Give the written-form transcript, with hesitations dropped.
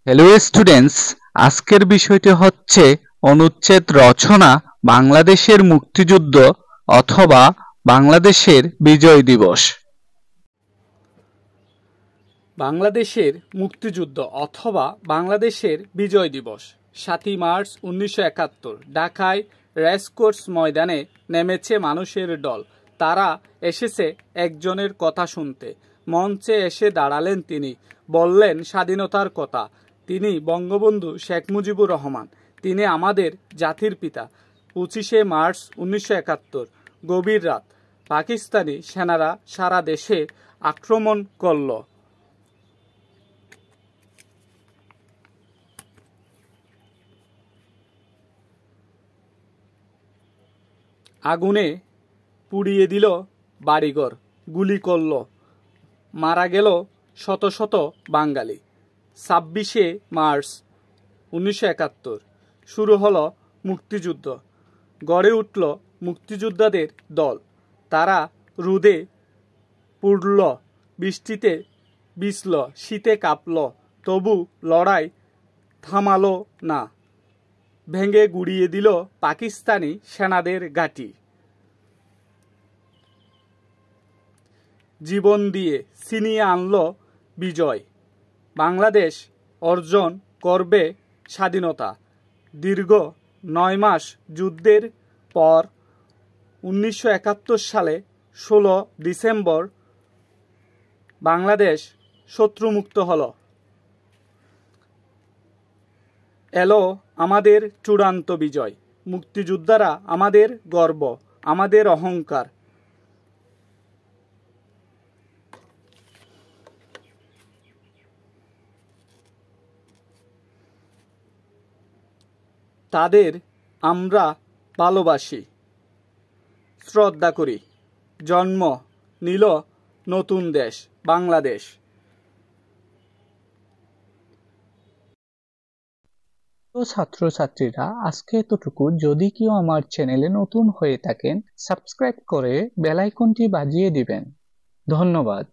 Hello students, আজকের বিষয়টি হচ্ছে অনুচ্ছেদ রচনা বাংলাদেশের মুক্তিযুদ্ধ অথবা বাংলাদেশের বিজয় দিবস। বাংলাদেশের মুক্তিযুদ্ধ অথবা বাংলাদেশের বিজয় দিবস ৭ই মার্চ ১৯৭১ ঢাকায় রেসকোর্স ময়দানে নেমেছে মানুষের দল। তারা এসেছে একজনের কথা শুনতে। মঞ্চে এসে দাঁড়ালেন তিনি, বললেন স্বাধীনতার কথা। তিনি বঙ্গবন্ধু শেখ মুজিবুর রহমান। তিনি আমাদের জাতির পিতা। ২৫শে মার্চ ১৯৭১ গভীর রাত। পাকিস্তানি সেনারা সারা দেশে আক্রমণ করল। আগুনে পুড়িয়ে দিল বাড়িঘর, গুলি করল, মারা গেল শত শত বাঙালি। ২৬শে মার্চ ১৯৭১ শুরু হলো মুক্তিযুদ্ধ। গড়ে উঠল মুক্তিযোদ্ধাদের দল। তারা রোদে পুড়ল, বৃষ্টিতে ভিজল, শীতে কাঁপল, তবু লড়াই থামালো না। ভেঙে গুড়িয়ে দিল পাকিস্তানি সেনাদের ঘাঁটি। জীবন দিয়ে ছিনিয়ে আনল বিজয়। বাংলাদেশ অর্জন করবে স্বাধীনতা। দীর্ঘ ৯ মাস যুদ্ধের পর ১৯৭১ সালে ১৬ ডিসেম্বর বাংলাদেশ শত্রুমুক্ত হলো। এলো আমাদের চূড়ান্ত বিজয়। মুক্তিযোদ্ধারা আমাদের গর্ব, আমাদের অহংকার। তাদের আমরা ভালোবাসি, শ্রদ্ধা করি। জন্ম নিল নতুন দেশ, বাংলাদেশ। তো ছাত্রছাত্রীরা, আজকে এতটুকু। যদি কেউ আমার চ্যানেলে নতুন হয়ে থাকেন, সাবস্ক্রাইব করে বেল আইকনটি বাজিয়ে দিবেন। ধন্যবাদ।